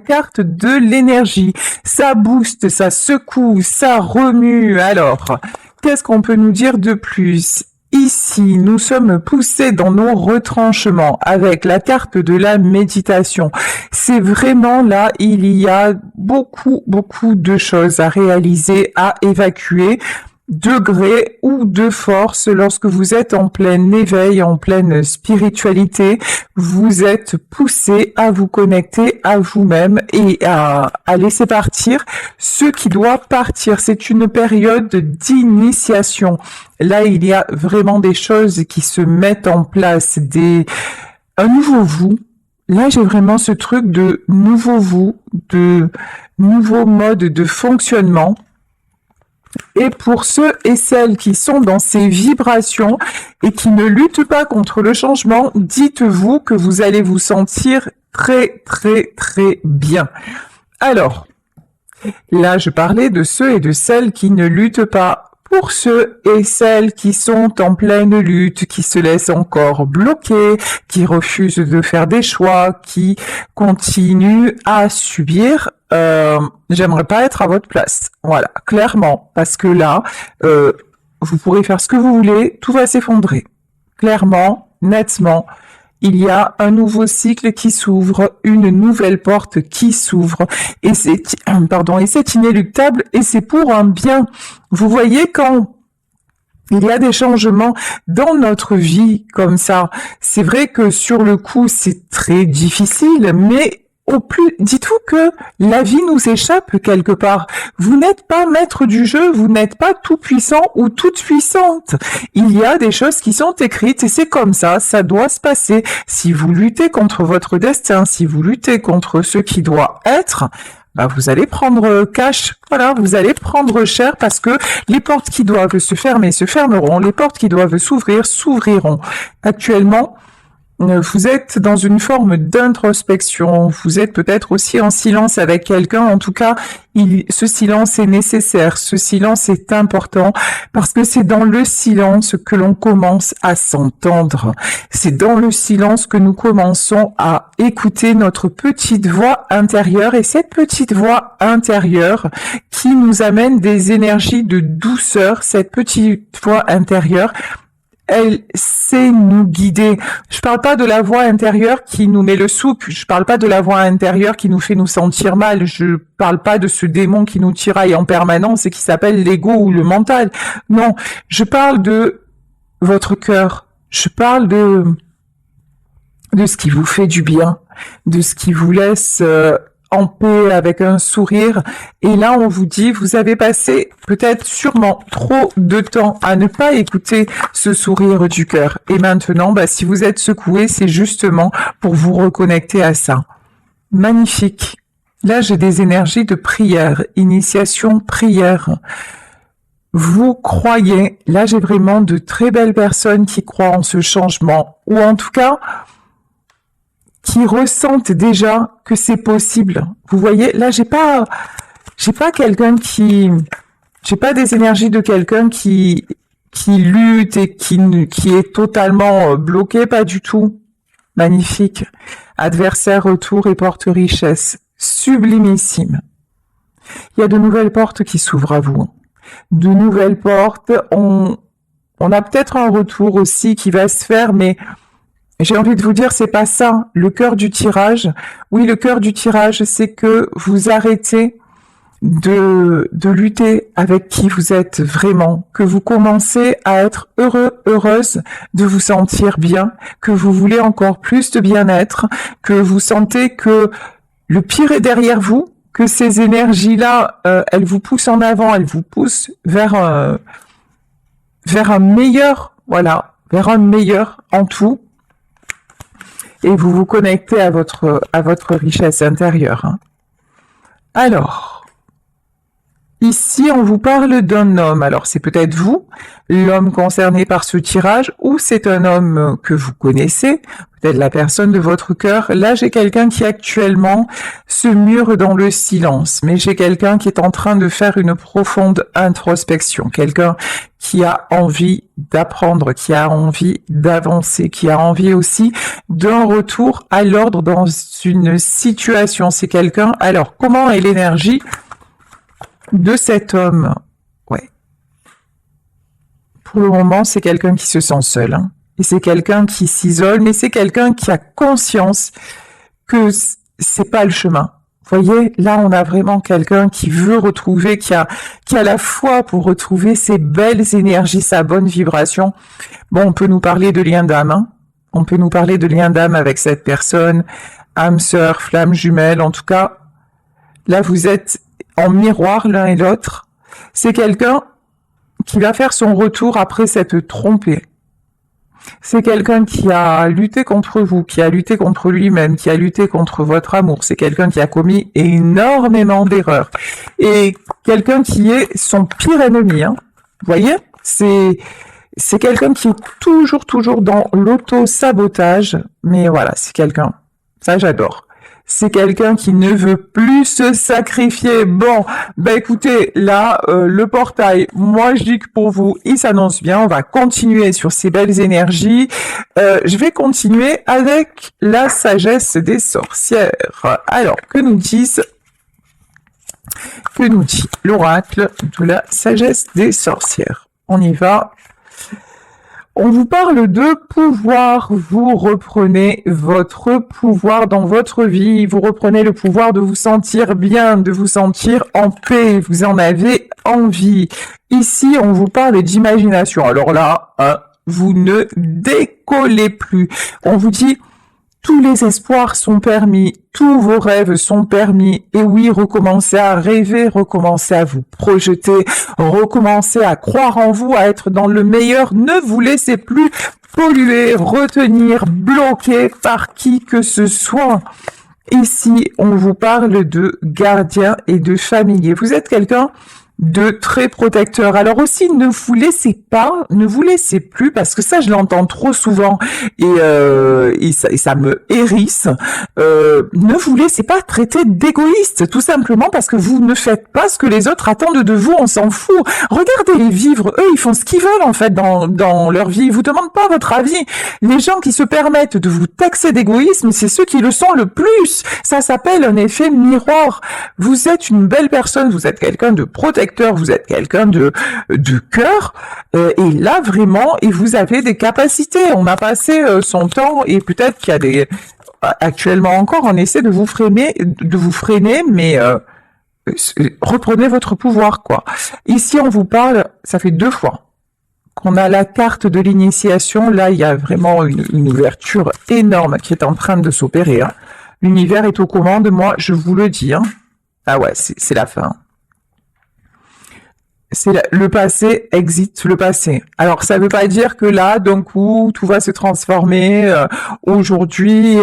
Carte de l'énergie. Ça booste, ça secoue, ça remue. Alors, qu'est-ce qu'on peut nous dire de plus? Ici, nous sommes poussés dans nos retranchements avec la carte de la méditation. C'est vraiment là, il y a beaucoup de choses à réaliser, à évacuer, de gré ou de force. Lorsque vous êtes en plein éveil, en pleine spiritualité, vous êtes poussé à vous connecter à vous-même et à laisser partir ce qui doit partir. C'est une période d'initiation. Là, il y a vraiment des choses qui se mettent en place, un nouveau vous. Là, j'ai vraiment ce truc de nouveau vous, de nouveau mode de fonctionnement. Et pour ceux et celles qui sont dans ces vibrations et qui ne luttent pas contre le changement, dites-vous que vous allez vous sentir très bien. Alors, là, je parlais de ceux et de celles qui ne luttent pas. Pour ceux et celles qui sont en pleine lutte, qui se laissent encore bloquer, qui refusent de faire des choix, qui continuent à subir, j'aimerais pas être à votre place. Voilà, clairement, parce que là, vous pourrez faire ce que vous voulez, tout va s'effondrer. Clairement, nettement, il y a un nouveau cycle qui s'ouvre, une nouvelle porte qui s'ouvre, et c'est inéluctable, et c'est pour un bien. Vous voyez, quand il y a des changements dans notre vie comme ça, c'est vrai que sur le coup, c'est très difficile, mais dites-vous que la vie nous échappe quelque part. Vous n'êtes pas maître du jeu, vous n'êtes pas tout puissant ou toute puissante. Il y a des choses qui sont écrites et c'est comme ça doit se passer. Si vous luttez contre votre destin, si vous luttez contre ce qui doit être, vous allez prendre cash, voilà, vous allez prendre cher parce que les portes qui doivent se fermer se fermeront, les portes qui doivent s'ouvrir s'ouvriront. Actuellement, vous êtes dans une forme d'introspection, vous êtes peut-être aussi en silence avec quelqu'un, en tout cas, ce silence est nécessaire, ce silence est important, parce que c'est dans le silence que l'on commence à s'entendre, c'est dans le silence que nous commençons à écouter notre petite voix intérieure, et cette petite voix intérieure qui nous amène des énergies de douceur, cette petite voix intérieure, elle sait nous guider. Je parle pas de la voix intérieure qui nous met le souk, je parle pas de la voix intérieure qui nous fait nous sentir mal, je parle pas de ce démon qui nous tiraille en permanence et qui s'appelle l'ego ou le mental. Non, je parle de votre cœur, je parle de ce qui vous fait du bien, de ce qui vous laisse en paix, avec un sourire. Et là, on vous dit, vous avez passé peut-être sûrement trop de temps à ne pas écouter ce sourire du cœur. Et maintenant, si vous êtes secoué, c'est justement pour vous reconnecter à ça. Magnifique. Là, j'ai des énergies de prière, initiation prière. Vous croyez, là j'ai vraiment de très belles personnes qui croient en ce changement, ou en tout cas, qui ressentent déjà que c'est possible. Vous voyez, là j'ai pas quelqu'un j'ai pas des énergies de quelqu'un qui lutte et qui est totalement bloqué, pas du tout. Magnifique. Adversaire, retour et porte richesse. Sublimissime. Il y a de nouvelles portes qui s'ouvrent à vous. De nouvelles portes. On a peut-être un retour aussi qui va se faire, mais j'ai envie de vous dire, c'est pas ça, le cœur du tirage. Oui, le cœur du tirage, c'est que vous arrêtez de lutter avec qui vous êtes vraiment, que vous commencez à être heureux, heureuse de vous sentir bien, que vous voulez encore plus de bien-être, que vous sentez que le pire est derrière vous, que ces énergies-là, elles vous poussent en avant, elles vous poussent vers un meilleur, voilà, vers un meilleur en tout. Et vous vous connectez à votre richesse intérieure. Hein. Alors, ici, on vous parle d'un homme. Alors, c'est peut-être vous, l'homme concerné par ce tirage, ou c'est un homme que vous connaissez. peut-être la personne de votre cœur. Là, j'ai quelqu'un qui actuellement se mure dans le silence, mais j'ai quelqu'un qui est en train de faire une profonde introspection, quelqu'un qui a envie d'apprendre, qui a envie d'avancer, qui a envie aussi d'un retour à l'ordre dans une situation. C'est quelqu'un... Alors, comment est l'énergie de cet homme? Ouais. Pour le moment, c'est quelqu'un qui se sent seul, hein. Et c'est quelqu'un qui s'isole, mais c'est quelqu'un qui a conscience que c'est pas le chemin. Vous voyez, là, on a vraiment quelqu'un qui veut retrouver, qui a la foi pour retrouver ses belles énergies, sa bonne vibration. Bon, on peut nous parler de lien d'âme, hein. On peut nous parler de lien d'âme avec cette personne, âme sœur, flamme jumelle. En tout cas, là, vous êtes en miroir l'un et l'autre. C'est quelqu'un qui va faire son retour après s'être trompé. C'est quelqu'un qui a lutté contre vous, qui a lutté contre lui-même, qui a lutté contre votre amour. C'est quelqu'un qui a commis énormément d'erreurs. Et quelqu'un qui est son pire ennemi, hein. Vous voyez? C'est quelqu'un qui est toujours dans l'auto-sabotage. Mais voilà, c'est quelqu'un. Ça, j'adore. C'est quelqu'un qui ne veut plus se sacrifier. Bon, ben écoutez, là, le portail, moi je dis que pour vous, il s'annonce bien. On va continuer sur ces belles énergies. Je vais continuer avec la sagesse des sorcières. Alors, que nous dit l'oracle de la sagesse des sorcières? On y va. On vous parle de pouvoir, vous reprenez votre pouvoir dans votre vie, vous reprenez le pouvoir de vous sentir bien, de vous sentir en paix, vous en avez envie. Ici, on vous parle d'imagination. Alors là, vous ne décollez plus. On vous dit... Tous les espoirs sont permis, tous vos rêves sont permis. Et oui, recommencez à rêver, recommencez à vous projeter, recommencez à croire en vous, à être dans le meilleur. Ne vous laissez plus polluer, retenir, bloquer par qui que ce soit. Ici, on vous parle de gardien et de familier. Vous êtes quelqu'un de très protecteur. Alors aussi, ne vous laissez plus, parce que ça, je l'entends trop souvent et ça me hérisse. Ne vous laissez pas traiter d'égoïste, tout simplement parce que vous ne faites pas ce que les autres attendent de vous, on s'en fout. Regardez-les vivre, eux, ils font ce qu'ils veulent en fait dans leur vie, ils vous demandent pas votre avis. Les gens qui se permettent de vous taxer d'égoïsme, c'est ceux qui le sont le plus. Ça s'appelle un effet miroir. Vous êtes une belle personne, vous êtes quelqu'un de protecteur, vous êtes quelqu'un de cœur, et là vraiment, et vous avez des capacités. On a passé son temps, et peut-être qu'il y a des... Actuellement encore, on essaie de vous freiner, mais reprenez votre pouvoir, quoi. Ici, on vous parle, ça fait 2 fois qu'on a la carte de l'initiation. Là, il y a vraiment une ouverture énorme qui est en train de s'opérer, hein. L'univers est aux commandes, moi, je vous le dis, hein. Ah ouais, c'est la fin. Le passé exit le passé. Alors, ça veut pas dire que là, d'un coup, tout va se transformer. Aujourd'hui,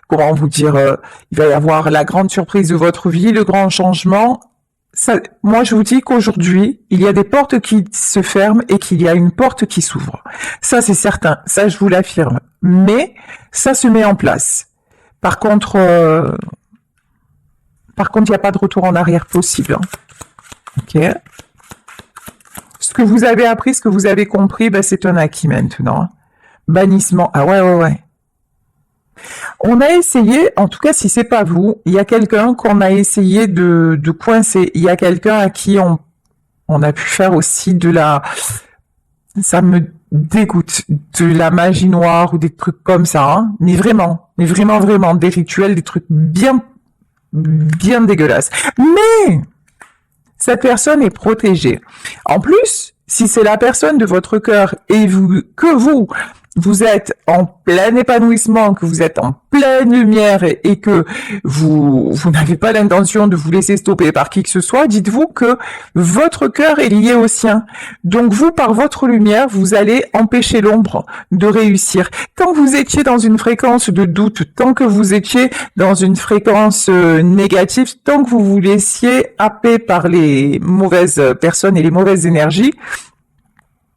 comment vous dire, il va y avoir la grande surprise de votre vie, le grand changement. Ça, moi, je vous dis qu'aujourd'hui, il y a des portes qui se ferment et qu'il y a une porte qui s'ouvre. Ça, c'est certain. Ça, je vous l'affirme. Mais ça se met en place. Par contre, il n'y a pas de retour en arrière possible, hein. Ok. Ce que vous avez appris, ce que vous avez compris, ben, c'est un acquis maintenant. Bannissement. Ah ouais. On a essayé, en tout cas si c'est pas vous, il y a quelqu'un qu'on a essayé de coincer. Il y a quelqu'un à qui on a pu faire aussi de la... Ça me dégoûte, de la magie noire ou des trucs comme ça, hein. Mais vraiment, des rituels, des trucs bien dégueulasses. Mais... cette personne est protégée. En plus, si c'est la personne de votre cœur et que vous êtes en plein épanouissement, que vous êtes en pleine lumière et que vous n'avez pas l'intention de vous laisser stopper par qui que ce soit, dites-vous que votre cœur est lié au sien. Donc vous, par votre lumière, vous allez empêcher l'ombre de réussir. Tant que vous étiez dans une fréquence de doute, tant que vous étiez dans une fréquence négative, tant que vous vous laissiez happer par les mauvaises personnes et les mauvaises énergies,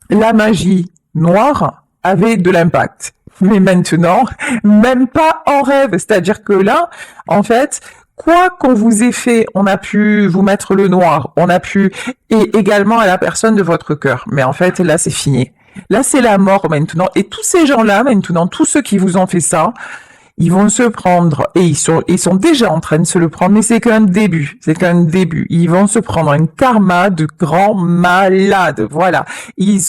la magie noire avait de l'impact. Mais maintenant, même pas en rêve. C'est-à-dire que là, en fait, quoi qu'on vous ait fait, on a pu vous mettre le noir, on a pu, et également à la personne de votre cœur. Mais en fait, là, c'est fini. Là, c'est la mort maintenant. Et tous ces gens-là, maintenant, tous ceux qui vous ont fait ça, ils vont se prendre, et ils sont déjà en train de se le prendre, mais c'est qu'un début, c'est qu'un début. Ils vont se prendre un karma de grands malades, voilà. Ils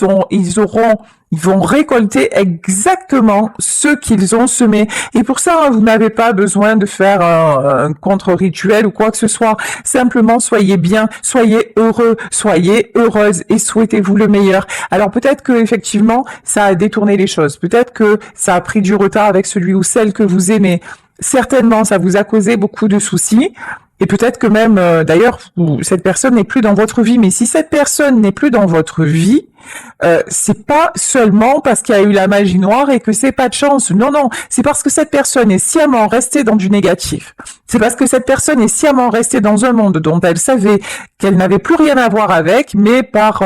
vont récolter exactement ce qu'ils ont semé. Et pour ça, vous n'avez pas besoin de faire un contre-rituel ou quoi que ce soit. Simplement, soyez bien, soyez heureux, soyez heureuse et souhaitez-vous le meilleur. Alors peut-être que effectivement, ça a détourné les choses. Peut-être que ça a pris du retard avec celui ou celle que vous aimez. Certainement, ça vous a causé beaucoup de soucis. Et peut-être que même, d'ailleurs, cette personne n'est plus dans votre vie. Mais si cette personne n'est plus dans votre vie, c'est pas seulement parce qu'il y a eu la magie noire et que c'est pas de chance. Non, non, c'est parce que cette personne est sciemment restée dans du négatif. C'est parce que cette personne est sciemment restée dans un monde dont elle savait qu'elle n'avait plus rien à voir avec, mais par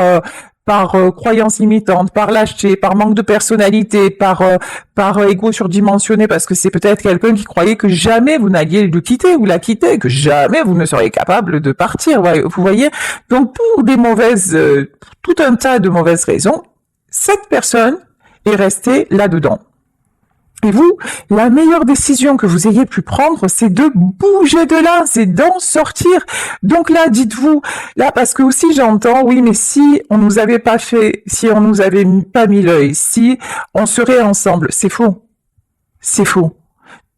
croyance limitante, par lâcheté, par manque de personnalité, par ego surdimensionné, parce que c'est peut-être quelqu'un qui croyait que jamais vous n'alliez le quitter ou la quitter, que jamais vous ne seriez capable de partir. Vous voyez. Donc pour tout un tas de mauvaises raisons, cette personne est restée là-dedans. Et vous, la meilleure décision que vous ayez pu prendre, c'est de bouger de là, c'est d'en sortir. Donc là, dites-vous, là, parce que aussi j'entends, oui, mais si on nous avait pas fait, si on nous avait pas mis l'œil, si on serait ensemble, c'est faux. C'est faux.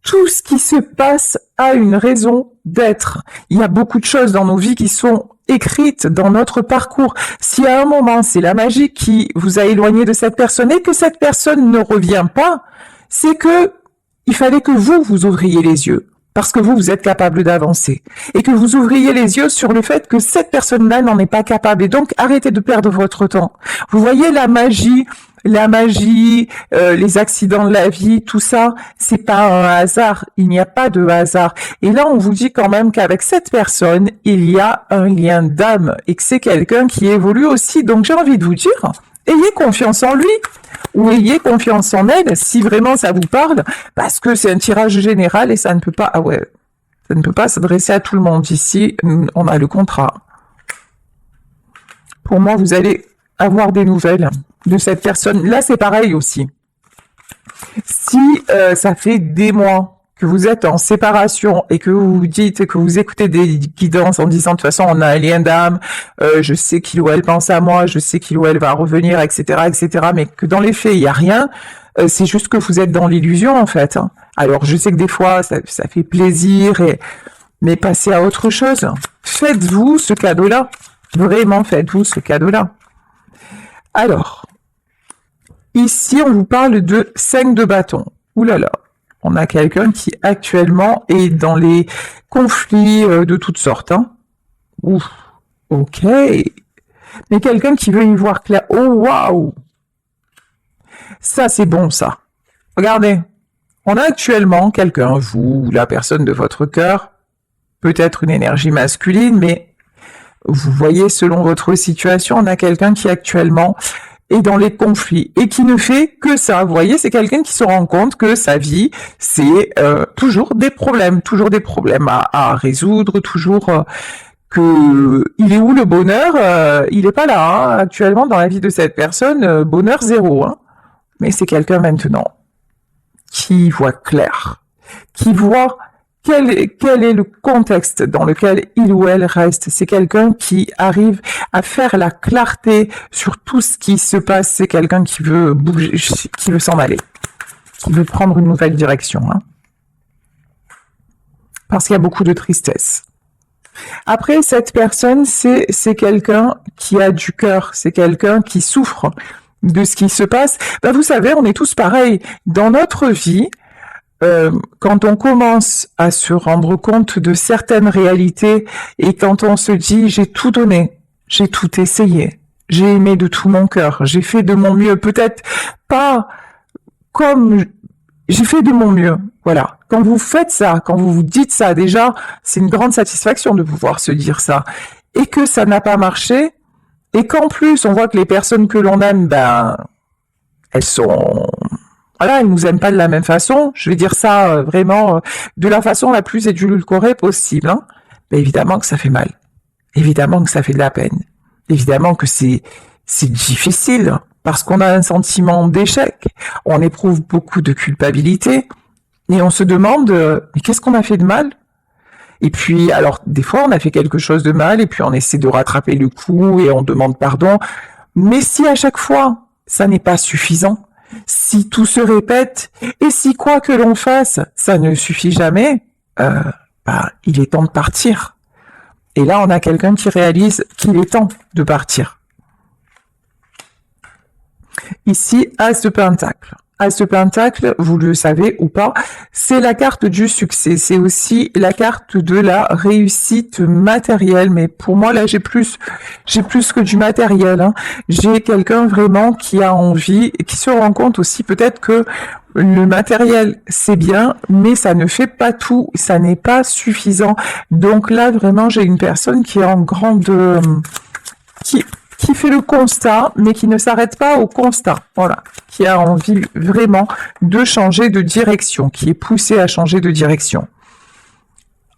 Tout ce qui se passe a une raison d'être. Il y a beaucoup de choses dans nos vies qui sont écrites dans notre parcours. Si à un moment, c'est la magie qui vous a éloigné de cette personne et que cette personne ne revient pas, c'est que il fallait que vous ouvriez les yeux, parce que vous êtes capable d'avancer, et que vous ouvriez les yeux sur le fait que cette personne-là n'en est pas capable, et donc arrêtez de perdre votre temps. Vous voyez la magie, les accidents de la vie, tout ça, c'est pas un hasard, il n'y a pas de hasard. Et là, on vous dit quand même qu'avec cette personne, il y a un lien d'âme, et que c'est quelqu'un qui évolue aussi, donc j'ai envie de vous dire, ayez confiance en lui, ou ayez confiance en elle, si vraiment ça vous parle, parce que c'est un tirage général et ça ne peut pas, ça ne peut pas s'adresser à tout le monde. Ici, on a le contrat. Pour moi, vous allez avoir des nouvelles de cette personne. Là, c'est pareil aussi. Si ça fait des mois que vous êtes en séparation et que vous vous dites que vous écoutez des guidances en disant de toute façon on a un lien d'âme, je sais qu'il ou elle pense à moi, je sais qu'il ou elle va revenir, etc., mais que dans les faits il y a rien, c'est juste que vous êtes dans l'illusion en fait. Alors je sais que des fois ça fait plaisir, mais passez à autre chose. Faites-vous ce cadeau-là, vraiment faites-vous ce cadeau-là. Alors ici on vous parle de 5 de bâton. Ouh là là. On a quelqu'un qui actuellement est dans les conflits de toutes sortes. Hein. Ouf, ok. Mais quelqu'un qui veut y voir clair. Oh, waouh. Ça, c'est bon, ça. Regardez. On a actuellement quelqu'un, vous, la personne de votre cœur, peut-être une énergie masculine, mais vous voyez, selon votre situation, on a quelqu'un qui actuellement et dans les conflits, et qui ne fait que ça. Vous voyez, c'est quelqu'un qui se rend compte que sa vie, c'est toujours des problèmes à résoudre, toujours que il est où le bonheur, il est pas là, hein, actuellement dans la vie de cette personne, bonheur zéro, hein. Mais c'est quelqu'un maintenant qui voit clair, qui voit quel est le contexte dans lequel il ou elle reste. C'est quelqu'un qui arrive à faire la clarté sur tout ce qui se passe. C'est quelqu'un qui veut bouger, qui veut s'en aller, qui veut prendre une nouvelle direction. Hein. Parce qu'il y a beaucoup de tristesse. Après, cette personne, c'est quelqu'un qui a du cœur. C'est quelqu'un qui souffre de ce qui se passe. Ben, vous savez, on est tous pareils. Dans notre vie, quand on commence à se rendre compte de certaines réalités et quand on se dit j'ai tout donné, j'ai tout essayé, j'ai aimé de tout mon cœur, j'ai fait de mon mieux, peut-être pas comme j'ai fait de mon mieux, voilà. Quand vous faites ça, quand vous vous dites ça, déjà, c'est une grande satisfaction de pouvoir se dire ça. Et que ça n'a pas marché, et qu'en plus on voit que les personnes que l'on aime, ben, elles sont Voilà, elle nous aime pas de la même façon. Je vais dire ça vraiment de la façon la plus édulcorée possible. Hein. Mais évidemment que ça fait mal. Évidemment que ça fait de la peine. Évidemment que c'est difficile parce qu'on a un sentiment d'échec. On éprouve beaucoup de culpabilité et on se demande mais qu'est-ce qu'on a fait de mal? Et puis alors des fois on a fait quelque chose de mal et puis on essaie de rattraper le coup et on demande pardon. Mais si à chaque fois ça n'est pas suffisant, si tout se répète et si quoi que l'on fasse ça ne suffit jamais, il est temps de partir. Et là, on a quelqu'un qui réalise qu'il est temps de partir. Ici, As de Pentacle. As de Pentacle, vous le savez ou pas, c'est la carte du succès. C'est aussi la carte de la réussite matérielle. Mais pour moi, là, j'ai plus que du matériel. Hein. J'ai quelqu'un vraiment qui a envie et qui se rend compte aussi peut-être que le matériel, c'est bien, mais ça ne fait pas tout, ça n'est pas suffisant. Donc là, vraiment, j'ai une personne qui est en grande... qui fait le constat, mais qui ne s'arrête pas au constat. Voilà. Qui a envie vraiment de changer de direction, qui est poussé à changer de direction.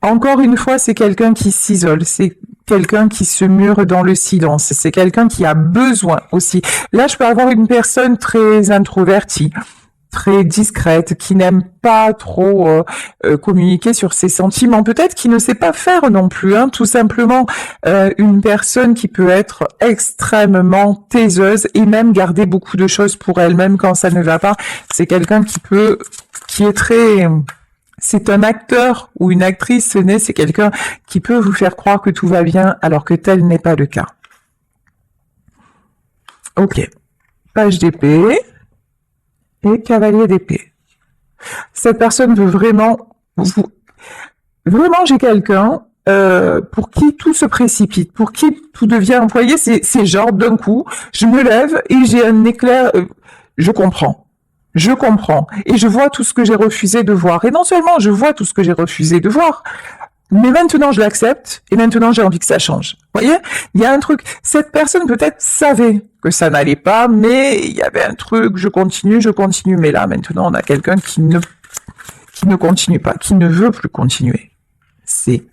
Encore une fois, c'est quelqu'un qui s'isole, c'est quelqu'un qui se mure dans le silence, c'est quelqu'un qui a besoin aussi. Là, je peux avoir une personne très introvertie, très discrète, qui n'aime pas trop communiquer sur ses sentiments, peut-être qui ne sait pas faire non plus, hein, tout simplement une personne qui peut être extrêmement taiseuse et même garder beaucoup de choses pour elle-même quand ça ne va pas. C'est quelqu'un qui est très... C'est un acteur ou une actrice, c'est quelqu'un qui peut vous faire croire que tout va bien alors que tel n'est pas le cas. Ok, page d'épée. Et cavalier d'épée. Cette personne veut vraiment... Vraiment, j'ai quelqu'un pour qui tout se précipite, pour qui tout devient... Vous voyez, c'est genre d'un coup, je me lève et j'ai un éclair... je comprends. Et je vois tout ce que j'ai refusé de voir. Et non seulement je vois tout ce que j'ai refusé de voir, mais maintenant je l'accepte et maintenant j'ai envie que ça change. Vous voyez, il y a un truc. Cette personne peut-être savait que ça n'allait pas, mais il y avait un truc. Je continue. Mais là maintenant on a quelqu'un qui ne continue pas, qui ne veut plus continuer. C'est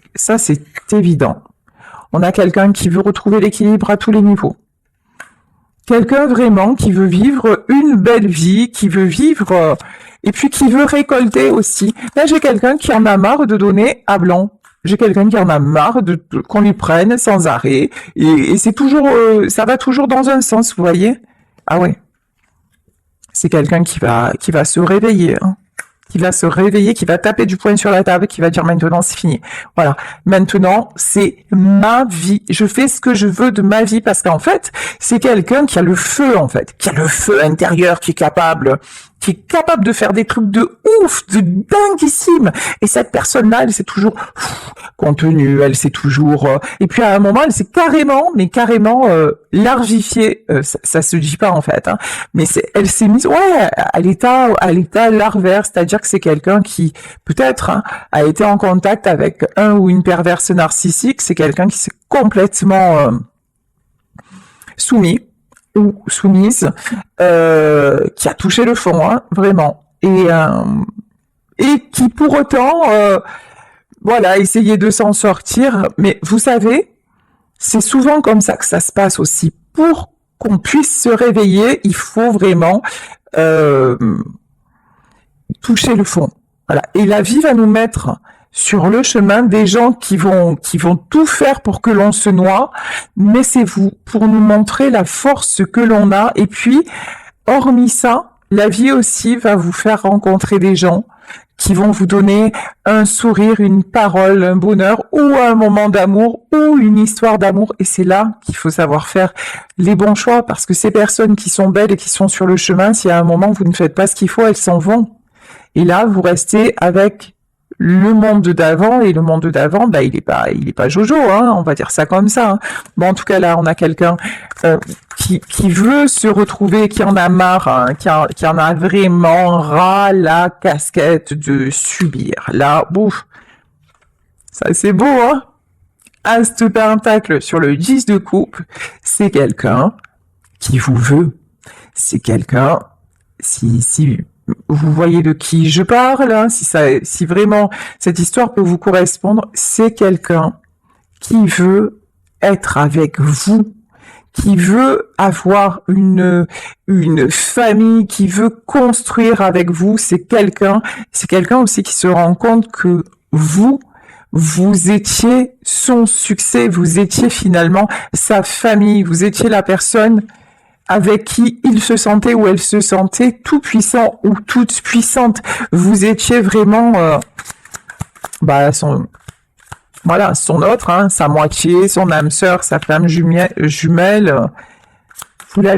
évident. On a quelqu'un qui veut retrouver l'équilibre à tous les niveaux. Quelqu'un vraiment qui veut vivre une belle vie, qui veut vivre et puis qui veut récolter aussi. Là j'ai quelqu'un qui en a marre de donner à blanc. J'ai quelqu'un qui en a marre qu'on lui prenne sans arrêt. Et c'est toujours, ça va toujours dans un sens, vous voyez. Ah ouais. C'est quelqu'un qui va se réveiller, hein. Qui va se réveiller, qui va taper du poing sur la table, qui va dire maintenant c'est fini. Voilà. Maintenant, c'est ma vie. Je fais ce que je veux de ma vie parce qu'en fait, c'est quelqu'un qui a le feu, en fait. Qui a le feu intérieur, qui est capable de faire des trucs de ouf, de dinguissime. Et cette personne-là, elle s'est toujours contenue, elle s'est toujours... et puis à un moment, elle s'est carrément larvifiée. Ça se dit pas en fait, hein. Mais elle s'est mise, à l'état larvaire, c'est-à-dire que c'est quelqu'un qui peut-être a été en contact avec un ou une perverse narcissique. C'est quelqu'un qui s'est complètement soumis ou soumise, qui a touché le fond, hein, vraiment, et qui pour autant, essayait de s'en sortir. Mais vous savez, c'est souvent comme ça que ça se passe aussi. Pour qu'on puisse se réveiller, il faut vraiment toucher le fond. Voilà. Et la vie va nous mettre sur le chemin des gens qui vont tout faire pour que l'on se noie, mais c'est vous, pour nous montrer la force que l'on a. Et puis, hormis ça, la vie aussi va vous faire rencontrer des gens qui vont vous donner un sourire, une parole, un bonheur, ou un moment d'amour, ou une histoire d'amour. Et c'est là qu'il faut savoir faire les bons choix, parce que ces personnes qui sont belles et qui sont sur le chemin, si à un moment vous ne faites pas ce qu'il faut, elles s'en vont. Et là, vous restez avec le monde d'avant, et le monde d'avant, il est pas jojo, hein, on va dire ça comme ça. Hein. Bon, en tout cas, là, on a quelqu'un qui veut se retrouver, qui en a marre, hein, qui en a vraiment ras la casquette de subir. Là, bouf, ça c'est beau, hein. As de Pentacle sur le 10 de coupe, c'est quelqu'un qui vous veut. C'est quelqu'un, si vous voyez de qui je parle, hein, si vraiment cette histoire peut vous correspondre, c'est quelqu'un qui veut être avec vous, qui veut avoir une famille, qui veut construire avec vous. C'est quelqu'un aussi qui se rend compte que vous étiez son succès, vous étiez finalement sa famille, vous étiez la personne avec qui il se sentait ou elle se sentait tout puissant ou toute puissante. Vous étiez vraiment son autre, hein, sa moitié, son âme sœur, sa flamme jumelle. Vous lui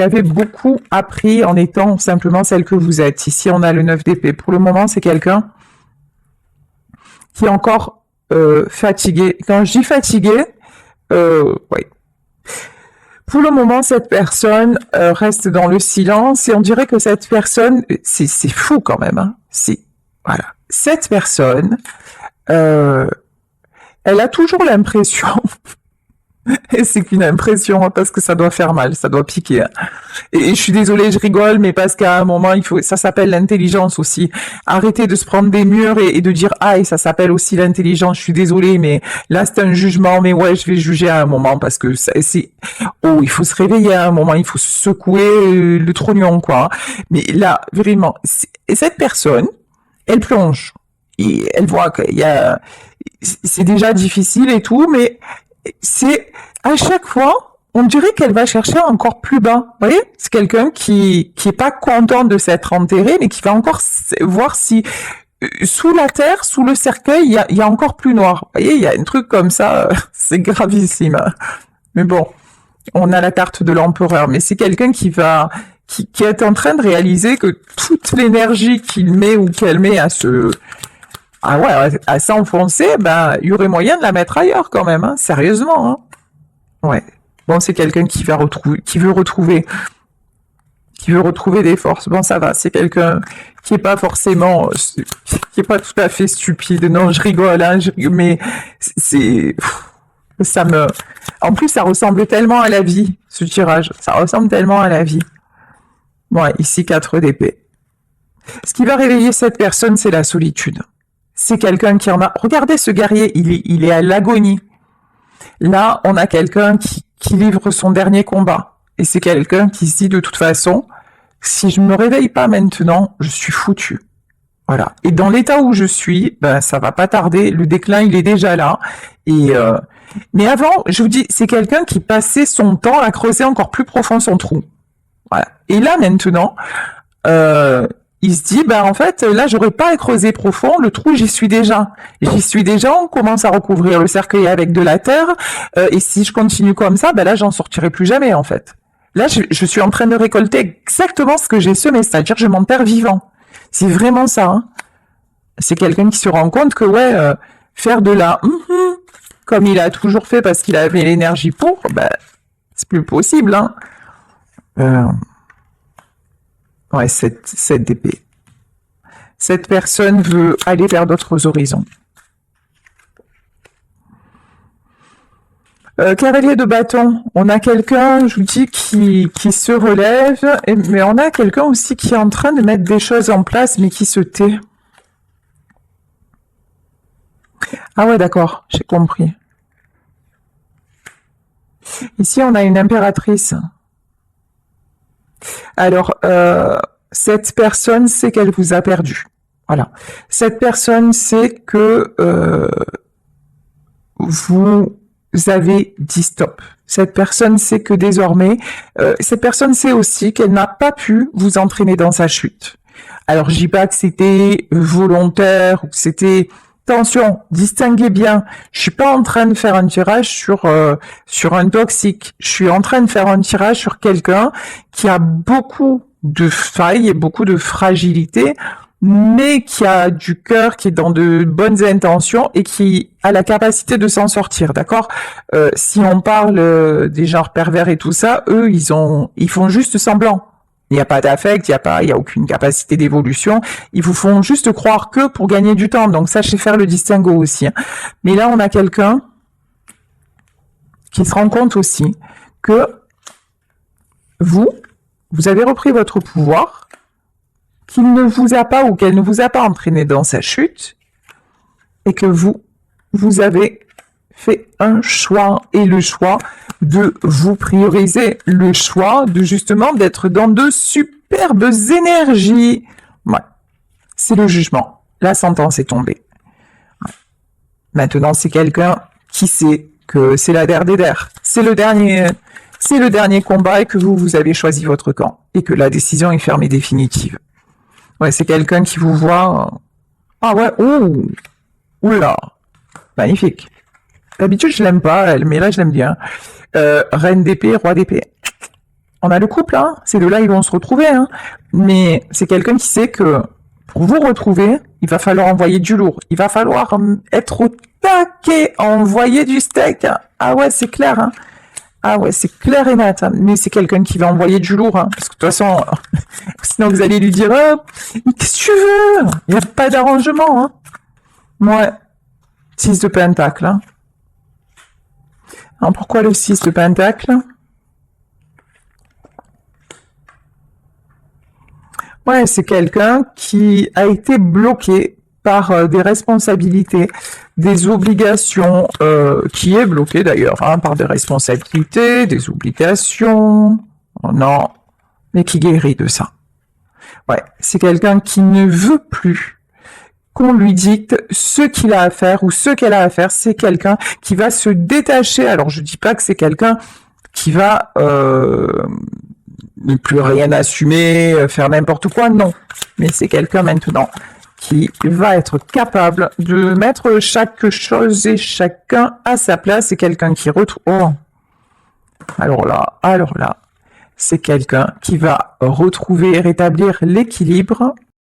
avez beaucoup appris en étant simplement celle que vous êtes. Ici, on a le 9 d'épée. Pour le moment, c'est quelqu'un qui est encore fatigué. Quand je dis fatigué, oui. Pour le moment, cette personne reste dans le silence et on dirait que cette personne, c'est fou quand même. Hein. Voilà. Cette personne, elle a toujours l'impression, et c'est qu'une impression, hein, parce que ça doit faire mal, ça doit piquer. Hein. Et je suis désolée, je rigole, mais parce qu'à un moment, ça s'appelle l'intelligence aussi. Arrêtez de se prendre des murs et de dire, ah, et ça s'appelle aussi l'intelligence, je suis désolée, mais là, c'est un jugement, mais ouais, je vais juger à un moment, parce que il faut se réveiller à un moment, il faut secouer le trognon, quoi. Mais là, vraiment, cette personne, elle plonge. Et elle voit c'est déjà difficile et tout, mais à chaque fois, on dirait qu'elle va chercher encore plus bas. Vous voyez, c'est quelqu'un qui est pas content de s'être enterré, mais qui va encore voir si sous la terre, sous le cercueil, il y a encore plus noir. Vous voyez, il y a un truc comme ça, c'est gravissime. Mais bon, on a la carte de l'empereur, mais c'est quelqu'un qui est en train de réaliser que toute l'énergie qu'il met ou qu'elle met à s'enfoncer, il y aurait moyen de la mettre ailleurs quand même, hein, sérieusement. Hein. Ouais. Bon, c'est quelqu'un qui veut retrouver des forces. Bon, ça va, c'est quelqu'un qui est pas forcément, qui est pas tout à fait stupide. Non, je rigole, hein, mais en plus, ça ressemble tellement à la vie, ce tirage. Ça ressemble tellement à la vie. Ouais, ici, 4 d'épée. Ce qui va réveiller cette personne, c'est la solitude. C'est quelqu'un qui en a... Regardez ce guerrier, il est à l'agonie. Là, on a quelqu'un qui livre son dernier combat. Et c'est quelqu'un qui se dit, de toute façon, si je me réveille pas maintenant, je suis foutu. Voilà. Et dans l'état où je suis, ça va pas tarder. Le déclin, il est déjà là. Mais avant, je vous dis, c'est quelqu'un qui passait son temps à creuser encore plus profond son trou. Voilà. Et là, maintenant, il se dit, en fait, là, j'aurais pas à creuser profond, le trou, j'y suis déjà. On commence à recouvrir le cercueil avec de la terre, et si je continue comme ça, là, j'en sortirai plus jamais, en fait. Là, je suis en train de récolter exactement ce que j'ai semé, c'est-à-dire que je m'enterre vivant. C'est vraiment ça, hein. C'est quelqu'un qui se rend compte que, faire de la comme il a toujours fait parce qu'il avait l'énergie pour, c'est plus possible, hein. Ouais, cette d'épée. Cette personne veut aller vers d'autres horizons. Cavalier de bâton, on a quelqu'un, je vous dis, qui se relève, mais on a quelqu'un aussi qui est en train de mettre des choses en place, mais qui se tait. Ah ouais, d'accord, j'ai compris. Ici, on a une impératrice. Alors, cette personne sait qu'elle vous a perdu. Voilà. Cette personne sait que vous avez dit stop. Cette personne sait que désormais, cette personne sait aussi qu'elle n'a pas pu vous entraîner dans sa chute. Alors, je dis pas que c'était volontaire ou que c'était... Attention, distinguez bien. Je suis pas en train de faire un tirage sur un toxique. Je suis en train de faire un tirage sur quelqu'un qui a beaucoup de failles et beaucoup de fragilité, mais qui a du cœur, qui est dans de bonnes intentions et qui a la capacité de s'en sortir, d'accord? Si on parle des genres pervers et tout ça, eux, ils font juste semblant. Il n'y a pas d'affect, il y a aucune capacité d'évolution. Ils vous font juste croire que pour gagner du temps. Donc, sachez faire le distinguo aussi. Hein. Mais là, on a quelqu'un qui se rend compte aussi que vous vous avez repris votre pouvoir, qu'il ne vous a pas ou qu'elle ne vous a pas entraîné dans sa chute, et que vous avez fait un choix, et le choix de vous prioriser, le choix de justement d'être dans de superbes énergies. Ouais, c'est le jugement. La sentence est tombée. Maintenant, c'est quelqu'un qui sait que c'est la der des der. C'est le dernier combat et que vous avez choisi votre camp et que la décision est ferme et définitive. Ouais, c'est quelqu'un qui vous voit. Ah ouais, oh, oula, magnifique. D'habitude, je l'aime pas, elle, mais là, je l'aime bien. Reine d'épée, roi d'épée. On a le couple, hein. Ces deux-là, ils vont se retrouver, hein. Mais c'est quelqu'un qui sait que pour vous retrouver, il va falloir envoyer du lourd. Il va falloir être au taquet, envoyer du steak. Ah ouais, c'est clair, hein. Ah ouais, c'est clair et net. Hein. Mais c'est quelqu'un qui va envoyer du lourd, hein. Parce que de toute façon, sinon vous allez lui dire, oh, qu'est-ce que tu veux? Il n'y a pas d'arrangement, hein. Ouais. 6 de pentacle, hein. Alors pourquoi le 6 de pentacle? Ouais, c'est quelqu'un qui a été bloqué par des responsabilités, des obligations, qui est bloqué d'ailleurs, hein, par des responsabilités, des obligations, oh non, mais qui guérit de ça. Ouais, c'est quelqu'un qui ne veut plus qu'on lui dicte ce qu'il a à faire ou ce qu'elle a à faire. C'est quelqu'un qui va se détacher. Alors, je dis pas que c'est quelqu'un qui va ne plus rien assumer, faire n'importe quoi, non. Mais c'est quelqu'un maintenant qui va être capable de mettre chaque chose et chacun à sa place. C'est quelqu'un qui retrouve... Oh. Alors là, c'est quelqu'un qui va retrouver et rétablir l'équilibre